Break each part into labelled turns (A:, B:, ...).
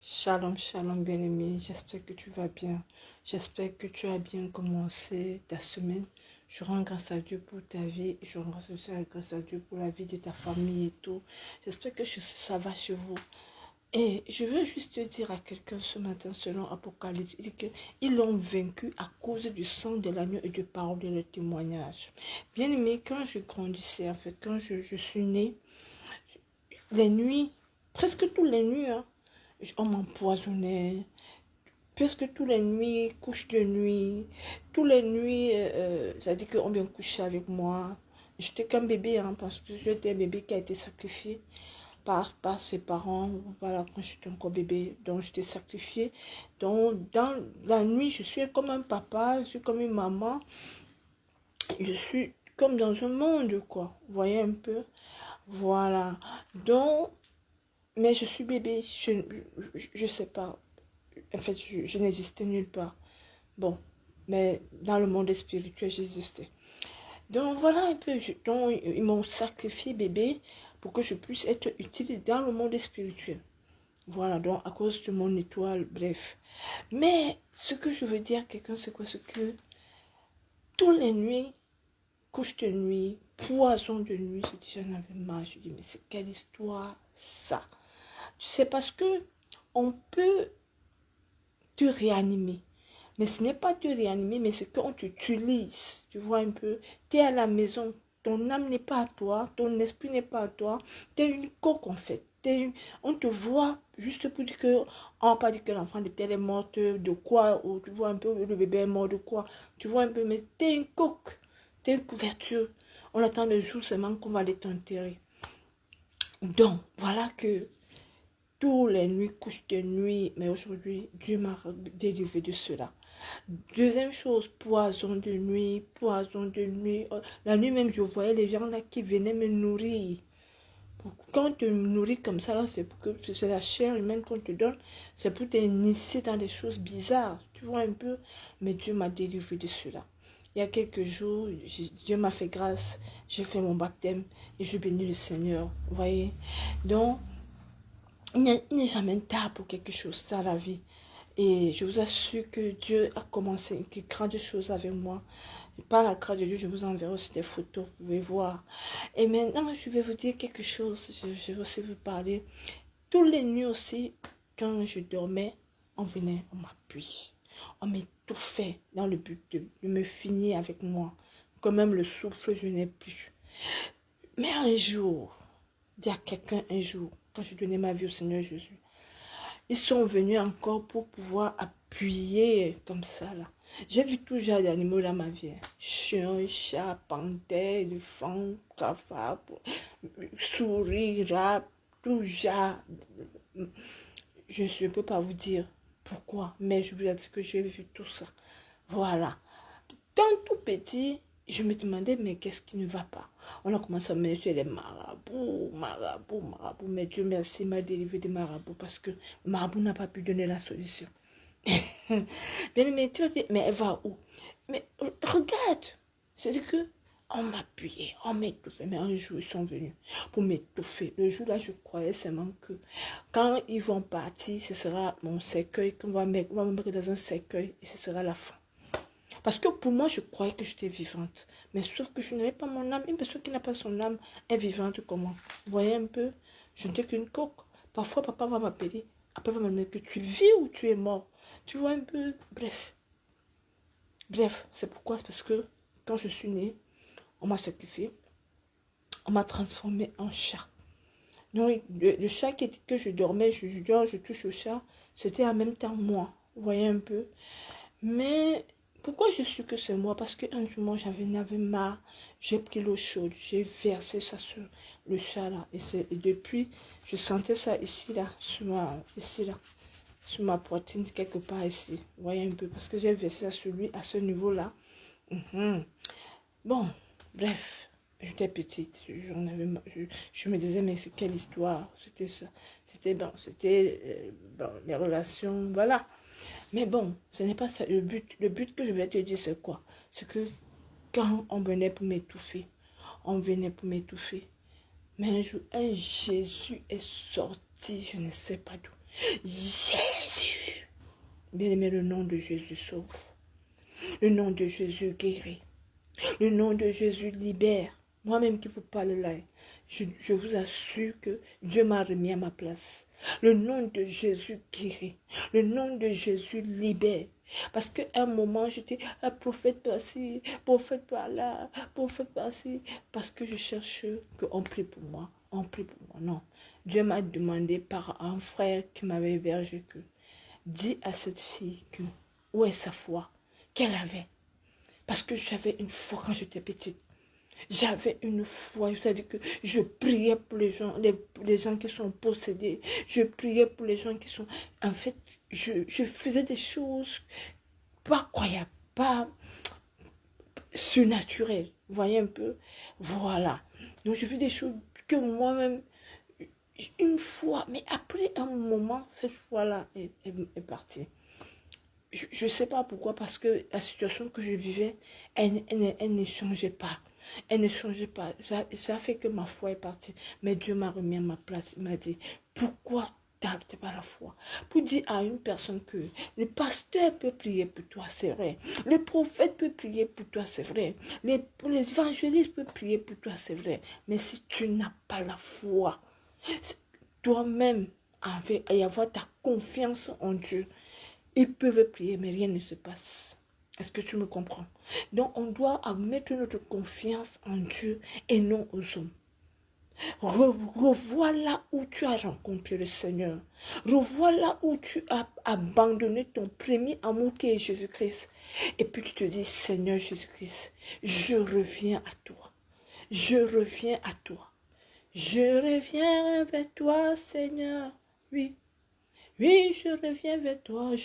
A: Shalom, shalom, bien-aimé. J'espère que tu vas bien. J'espère que tu as bien commencé ta semaine. Je rends grâce à Dieu pour ta vie. Je rends grâce à Dieu pour la vie de ta famille et tout. J'espère que ça va chez vous. Et je veux juste te dire à quelqu'un ce matin, selon Apocalypse, il dit qu'ils l'ont vaincu à cause du sang de l'agneau et de paroles de leur témoignage. Bien-aimé, quand je grandissais, en fait, quand je suis née, les nuits, presque toutes les nuits, hein, on m'empoisonnait, presque toutes les nuits, couche de nuit, toutes les nuits, ça dit qu'on vient coucher avec moi. J'étais qu'un bébé, hein, parce que j'étais un bébé qui a été sacrifié par ses parents, voilà, quand j'étais encore bébé, donc j'étais sacrifiée. Donc, dans la nuit, je suis comme un papa, je suis comme une maman, je suis comme dans un monde, quoi, vous voyez un peu, voilà. Donc, mais je suis bébé, je sais pas. En fait, je n'existais nulle part. Bon, mais dans le monde spirituel, j'existais. Donc voilà un peu. Donc, ils m'ont sacrifié bébé pour que je puisse être utile dans le monde spirituel. Voilà, donc à cause de mon étoile, bref. Mais ce que je veux dire à quelqu'un, c'est quoi? C'est que toutes les nuits, couche de nuit, poison de nuit, je dis, j'en avais marre. Je dis, mais c'est quelle histoire ça? Tu sais, parce que on peut te réanimer. Mais ce n'est pas te réanimer, mais c'est qu'on t'utilise. Tu vois un peu. Tu es à la maison. Ton âme n'est pas à toi. Ton esprit n'est pas à toi. Tu es une coque en fait. On te voit juste pour dire que... On va pas dire que l'enfant de tel est mort de quoi. Ou tu vois un peu le bébé est mort de quoi. Tu vois un peu. Mais tu es une coque. Tu es une couverture. On attend le jour seulement qu'on va aller t'enterrer. Donc, voilà que tous les nuits, couches de nuit. Mais aujourd'hui, Dieu m'a délivré de cela. Deuxième chose, poison de nuit, poison de nuit. La nuit même, je voyais les gens là qui venaient me nourrir. Quand on te nourrit comme ça, là, c'est pour que c'est la chair humaine qu'on te donne. C'est pour t'initier dans des choses bizarres. Tu vois un peu. Mais Dieu m'a délivré de cela. Il y a quelques jours, Dieu m'a fait grâce. J'ai fait mon baptême et je bénis le Seigneur. Vous voyez. Donc, il n'est jamais tard pour quelque chose dans la vie. Et je vous assure que Dieu a commencé une grande chose avec moi. Et par la grâce de Dieu, je vous enverrai aussi des photos, vous pouvez voir. Et maintenant, je vais vous dire quelque chose. Je vais aussi vous parler. Toutes les nuits aussi, quand je dormais, on venait, on m'appuie. On m'étouffait dans le but de me finir avec moi. Quand même le souffle, je n'ai plus. Mais un jour, il y a quelqu'un un jour, quand je donnais ma vie au Seigneur Jésus, ils sont venus encore pour pouvoir appuyer comme ça là. J'ai vu tout genre d'animaux dans ma vie. Chien, chat, panthère, éléphant, cafard, souris, rat, tout genre. Je ne peux pas vous dire pourquoi, mais je vous ai dit que j'ai vu tout ça. Voilà. Tant tout petit, je me demandais, mais qu'est-ce qui ne va pas? On a commencé à me dire les marabouts, marabouts, marabouts. Mais Dieu merci, m'a délivré des marabouts parce que marabout n'a pas pu donner la solution. Mais tu vas dire, mais elle va où? Mais regarde, c'est que on m'appuyait, on m'étouffait. Mais un jour, ils sont venus pour m'étouffer. Le jour-là, je croyais seulement que quand ils vont partir, ce sera mon cercueil, qu'on va me mettre dans un cercueil et ce sera la fin. Parce que pour moi, je croyais que j'étais vivante. Mais sauf que je n'avais pas mon âme. Une personne qui n'a pas son âme est vivante comment? Vous voyez un peu? Je n'étais qu'une coque. Parfois, papa va m'appeler. Après, il va me dire que tu vis ou tu es mort. Tu vois un peu? Bref. Bref, c'est pourquoi? C'est parce que quand je suis née, on m'a sacrifié. On m'a transformé en chat. Donc, le chat que je dormais, je dors, je touche au chat. C'était en même temps moi. Vous voyez un peu? Mais pourquoi je suis que c'est moi? Parce qu'un jour, j'en avais marre. J'ai pris l'eau chaude, j'ai versé ça sur le chat là. Et depuis, je sentais ça ici là, sur ma poitrine, quelque part ici. Vous voyez un peu, parce que j'ai versé ça sur lui à ce niveau-là. Bon, bref, j'étais petite, je me disais, mais c'est quelle histoire? C'était ça, c'était bon, c'était bon, les relations, voilà. Mais bon, ce n'est pas ça le but. Le but que je vais te dire, c'est quoi? C'est que quand on venait pour m'étouffer, on venait pour m'étouffer. Mais un jour, un Jésus est sorti, je ne sais pas d'où. Jésus. Bien-aimé, le nom de Jésus sauve. Le nom de Jésus guérit. Le nom de Jésus libère. Moi-même qui vous parle là, je vous assure que Dieu m'a remis à ma place. Le nom de Jésus guérit. Le nom de Jésus libère. Parce qu'à un moment, j'étais un prophète par-ci, prophète par-là, prophète par-ci. Parce que je cherche qu'on prie pour moi. On prie pour moi. Non. Dieu m'a demandé par un frère qui m'avait hébergé que dis à cette fille que où est sa foi qu'elle avait. Parce que j'avais une foi quand j'étais petite. J'avais une foi, c'est-à-dire que je priais pour les gens qui sont possédés. Je priais pour les gens qui sont... En fait, je faisais des choses pas croyables, pas surnaturelles. Vous voyez un peu? Voilà. Donc, je fais des choses que moi-même, une fois, mais après un moment, cette foi-là est partie. Je ne sais pas pourquoi, parce que la situation que je vivais, elle ne changeait pas. Elle ne changeait pas. Ça fait que ma foi est partie. Mais Dieu m'a remis à ma place. Il m'a dit, pourquoi tu n'as pas la foi? Pour dire à une personne que le pasteur peut prier pour toi, c'est vrai. Le prophète peut prier pour toi, c'est vrai. Les évangélistes peuvent prier pour toi, c'est vrai. Mais si tu n'as pas la foi, toi-même, y avoir ta confiance en Dieu, ils peuvent prier, mais rien ne se passe. Est-ce que tu me comprends? Donc, on doit mettre notre confiance en Dieu et non aux hommes. Revois là où tu as rencontré le Seigneur. Revois là où tu as abandonné ton premier amour qui est Jésus-Christ. Et puis tu te dis, Seigneur Jésus-Christ, je reviens à toi. Je reviens à toi. Je reviens vers toi, Seigneur. Oui. Oui, je reviens vers toi,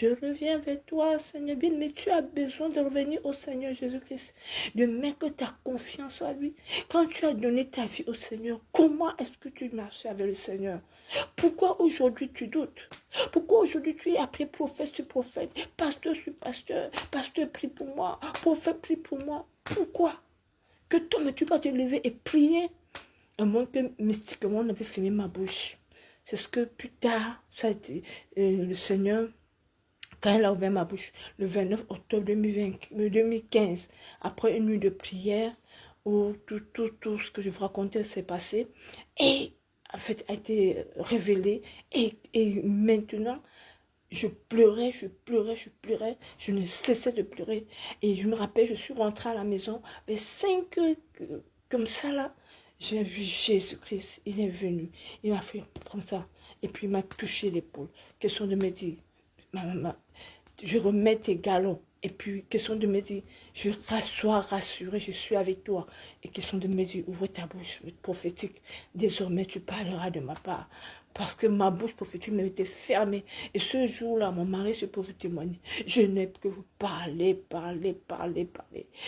A: Seigneur bien, mais tu as besoin de revenir au Seigneur Jésus-Christ, de mettre ta confiance en lui. Quand tu as donné ta vie au Seigneur, comment est-ce que tu marches avec le Seigneur? Pourquoi aujourd'hui tu doutes? Pourquoi aujourd'hui tu es appelé prophète sur prophète, pasteur sur pasteur, pasteur prie pour moi, prophète prie pour moi? Pourquoi? Que toi, mais tu vas te lever et prier, à moins que mystiquement on avait fermé ma bouche. C'est ce que plus tard, ça a été, le Seigneur, quand il a ouvert ma bouche, le 29 octobre 2015, après une nuit de prière, où tout ce que je vous racontais s'est passé, et en fait a été révélé, et maintenant, je pleurais, je ne cessais de pleurer, et je me rappelle, je suis rentrée à la maison, vers 5 comme ça là, j'ai vu Jésus-Christ, il est venu, il m'a fait comme ça, et puis il m'a touché l'épaule. Question de me dire, maman, je remets tes galons, et puis question de me dire, je sois rassurée, je suis avec toi, et question de me dire, ouvre ta bouche prophétique, désormais tu parleras de ma part. Parce que ma bouche prophétique m'avait été fermée. Et ce jour-là, mon mari, je peux vous témoigner, je n'ai que vous parler.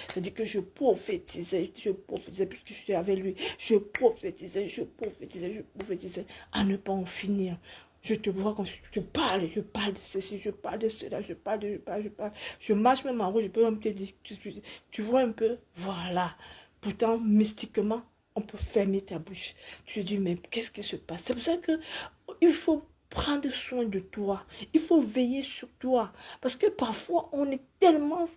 A: C'est-à-dire que je prophétisais puisque je suis avec lui. Je prophétisais, à ne pas en finir. Je te vois quand je parle de ceci, je parle de cela, je parle. Je marche même en route, je peux même te dire, tu vois un peu, voilà. Pourtant, mystiquement, on peut fermer ta bouche. Tu te dis, mais qu'est-ce qui se passe? C'est pour ça que il faut prendre soin de toi. Il faut veiller sur toi. Parce que parfois, on est tellement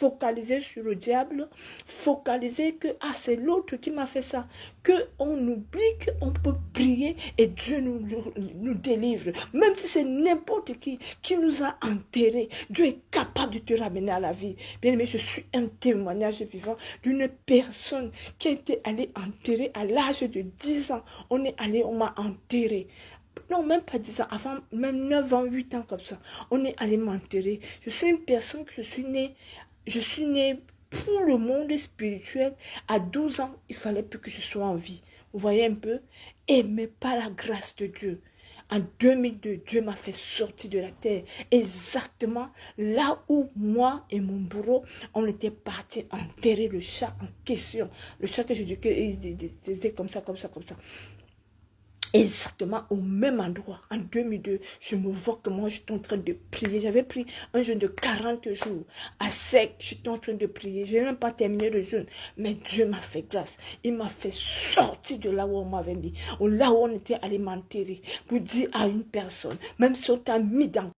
A: focalisé sur le diable, focalisé que, ah, c'est l'autre qui m'a fait ça, qu'on oublie qu'on peut prier et Dieu nous délivre. Même si c'est n'importe qui nous a enterrés, Dieu est capable de te ramener à la vie. Bien aimé, je suis un témoignage vivant d'une personne qui a été allée enterrer à l'âge de 10 ans. On m'a enterré. Non, même pas 10 ans, avant même 9 ans, 8 ans comme ça. On est allé m'enterrer. Je suis une personne que je suis née pour le monde spirituel. À 12 ans, il fallait plus que je sois en vie. Vous voyez un peu? Mais par la grâce de Dieu. En 2002, Dieu m'a fait sortir de la terre. Exactement là où moi et mon bourreau, on était partis enterrer le chat en question. Le chat que j'ai dit que c'était comme ça. exactement au même endroit, en 2002, je me vois comment j'étais en train de prier. J'avais pris un jeûne de 40 jours à sec. J'étais en train de prier. Je n'ai même pas terminé le jeûne. Mais Dieu m'a fait grâce. Il m'a fait sortir de là où on m'avait mis. Là où on était allé m'enterrer. Pour dire à une personne, même si on t'a mis dans